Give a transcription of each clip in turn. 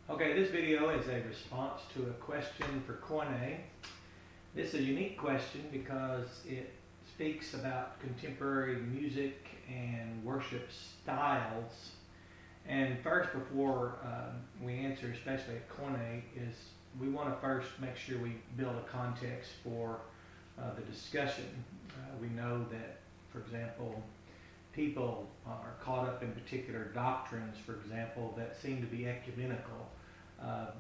Okay, this video is a response to a question for KOINE. This is a unique question because it speaks about contemporary music and worship styles. And first, before we answer, especially at KOINE, is we want to first make sure we build a context for the discussion. We know that, for example, people are caught up in particular doctrines, for example, that seem to be ecumenical.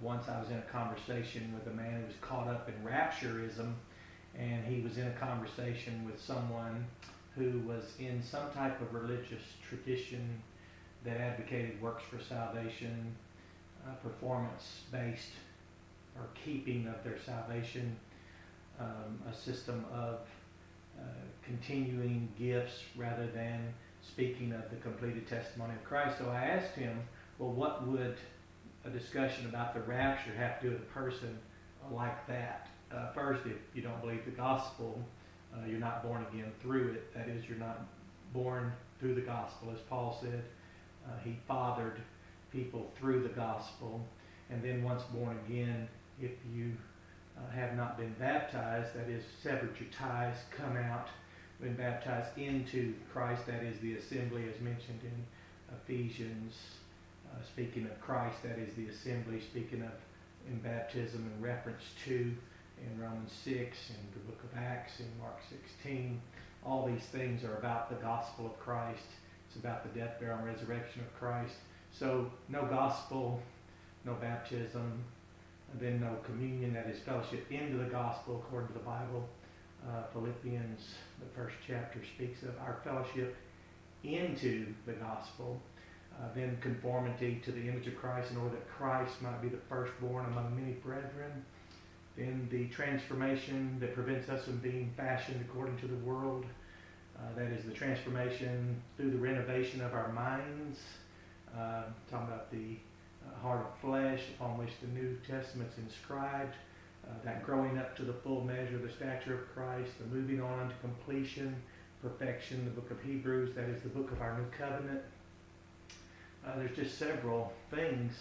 Once I was in a conversation with a man who was caught up in rapturism, and he was in a conversation with someone who was in some type of religious tradition that advocated works for salvation, performance-based or keeping of their salvation, a system of continuing gifts rather than speaking of the completed testimony of Christ. So I asked him, well, what would a discussion about the rapture have to do with a person like that? First, if you don't believe the gospel, you're not born again through it. That is, you're not born through the gospel. As Paul said, he fathered people through the gospel. And then once born again, if you have not been baptized, that is, severed your ties, come out, been baptized into Christ, that is the assembly as mentioned in Ephesians, speaking of Christ, that is the assembly, speaking of in baptism in reference to in Romans 6, in the book of Acts, in Mark 16. All these things are about the gospel of Christ. It's about the death, burial, and resurrection of Christ. So no gospel, no baptism, and then no communion, that is fellowship into the gospel according to the Bible. Philippians, the first chapter, speaks of our fellowship into the gospel. Then conformity to the image of Christ in order that Christ might be the firstborn among many brethren. Then the transformation that prevents us from being fashioned according to the world. That is the transformation through the renovation of our minds. Talking about the heart of flesh upon which the New Testament's inscribed. That growing up to the full measure of the stature of Christ. The moving on to completion, perfection. The book of Hebrews, that is the book of our new covenant. There's just several things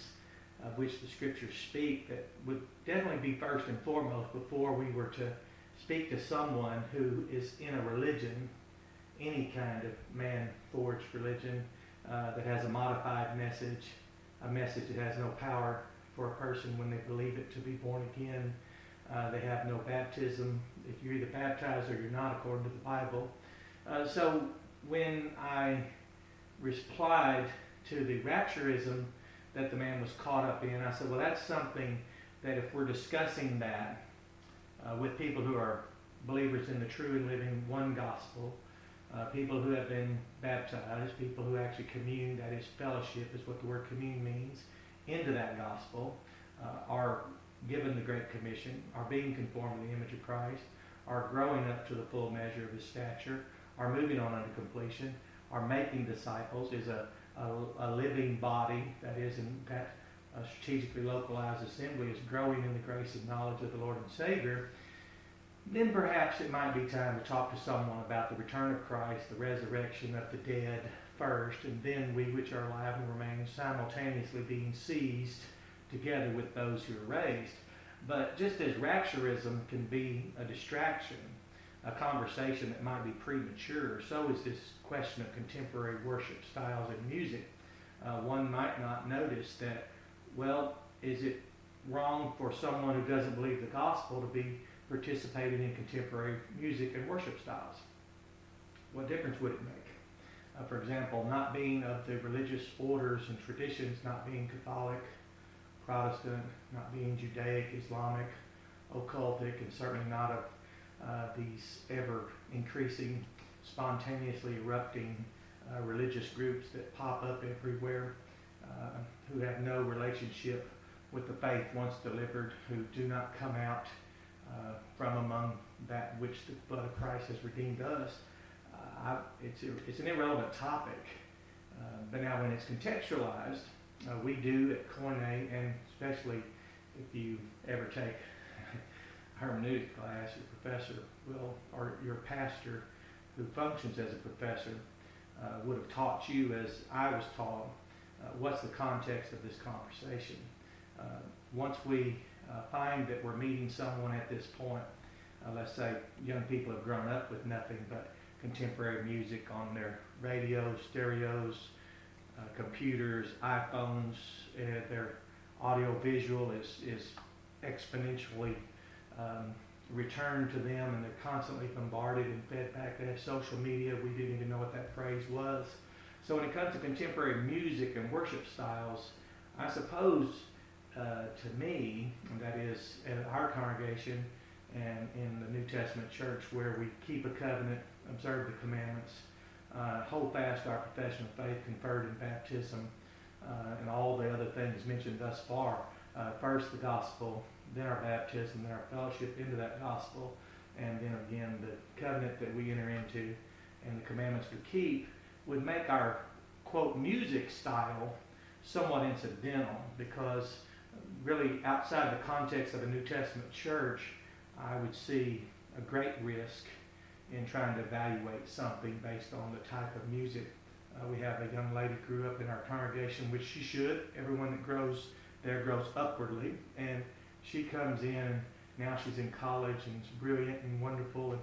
of which the scriptures speak that would definitely be first and foremost before we were to speak to someone who is in a religion, any kind of man-forged religion that has a modified message, a message that has no power for a person when they believe it to be born again. They have no baptism. If you're either baptized or you're not according to the Bible. So when I replied to the rapturism that the man was caught up in, I said, well, that's something that if we're discussing that with people who are believers in the true and living one gospel, people who have been baptized, people who actually commune, that is fellowship is what the word commune means, into that gospel, are given the Great Commission, are being conformed to the image of Christ, are growing up to the full measure of his stature, are moving on unto completion, are making disciples, is a living body, that is, in that strategically localized assembly is growing in the grace and knowledge of the Lord and Savior, then perhaps it might be time to talk to someone about the return of Christ, the resurrection of the dead first, and then we which are alive and remain simultaneously being seized together with those who are raised. But just as rapturism can be a distraction, a conversation that might be premature, so is this question of contemporary worship styles and music. One might not notice that, well, is it wrong for someone who doesn't believe the gospel to be participating in contemporary music and worship styles? What difference would it make? For example, not being of the religious orders and traditions, not being Catholic, Protestant, not being Judaic, Islamic, occultic, and certainly not of these ever-increasing, spontaneously erupting religious groups that pop up everywhere, who have no relationship with the faith once delivered, who do not come out from among that which the blood of Christ has redeemed us. It's an irrelevant topic. But now when it's contextualized, we do at KOINE, and especially if you ever take hermeneutic class, your professor will, or your pastor who functions as a professor would have taught you, as I was taught, what's the context of this conversation. Once we find that we're meeting someone at this point, let's say young people have grown up with nothing but contemporary music on their radios, stereos, computers, iPhones, their audio visual is exponentially returned to them, and they're constantly bombarded and fed back. They have social media. We didn't even know what that phrase was. So when it comes to contemporary music and worship styles, I suppose to me, and that is at our congregation and in the New Testament church, where we keep a covenant, observe the commandments, hold fast our profession of faith conferred in baptism, and all the other things mentioned thus far. First the gospel, then our baptism, then our fellowship into that gospel, and then again the covenant that we enter into and the commandments we keep, would make our, quote, music style somewhat incidental, because really outside the context of a New Testament church, I would see a great risk in trying to evaluate something based on the type of music. We have a young lady grew up in our congregation, which she should. Everyone that grows there grows upwardly, and she comes in, now she's in college and is brilliant and wonderful, and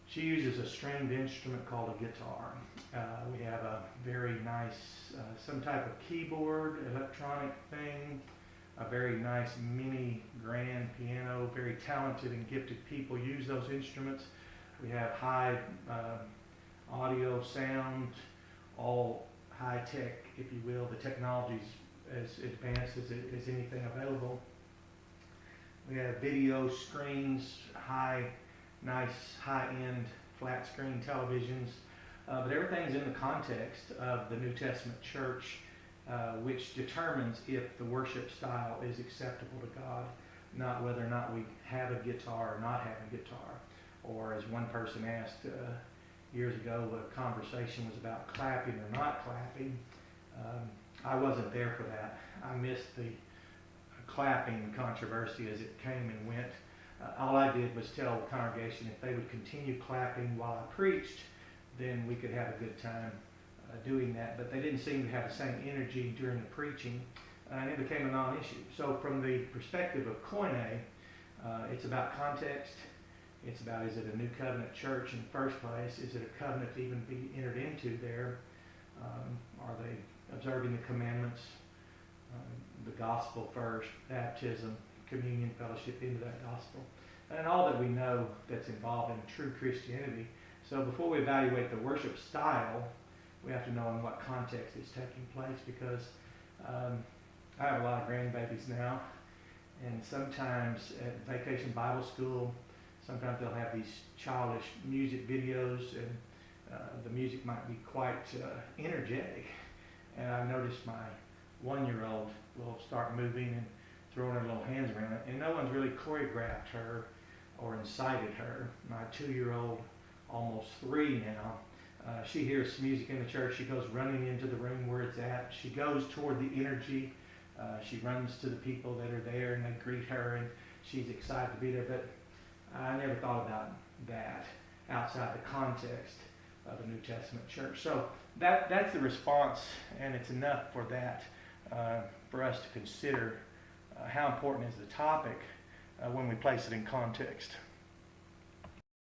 she uses a stringed instrument called a guitar. We have a very nice, some type of keyboard, electronic thing, a very nice mini grand piano. Very talented and gifted people use those instruments. We have high audio, sound, all high tech, if you will. The technology's as advanced as anything available. We have video screens, nice high-end flat screen televisions, but everything's in the context of the New Testament church, which determines if the worship style is acceptable to God, not whether or not we have a guitar or not have a guitar. Or as one person asked years ago, the conversation was about clapping or not clapping. I wasn't there for that. I missed the clapping controversy as it came and went. All I did was tell the congregation if they would continue clapping while I preached, then we could have a good time doing that. But they didn't seem to have the same energy during the preaching, and it became a non-issue. So from the perspective of KOINE, it's about context. It's about, is it a new covenant church in the first place? Is it a covenant to even be entered into there? Are they observing the commandments? The gospel first, baptism, communion, fellowship into that gospel, and all that we know that's involved in true Christianity. So before we evaluate the worship style, we have to know in what context it's taking place, because I have a lot of grandbabies now, and sometimes at Vacation Bible School, sometimes they'll have these childish music videos, and the music might be quite energetic. And I've noticed my 1-year-old will start moving and throwing her little hands around it, and no one's really choreographed her or incited her. My 2-year-old, almost 3 now, she hears music in the church. She goes running into the room where it's at. She goes toward the energy. She runs to the people that are there, and they greet her, and she's excited to be there. But I never thought about that outside the context of a New Testament church. So that's the response, and it's enough for that, for us to consider how important is the topic when we place it in context.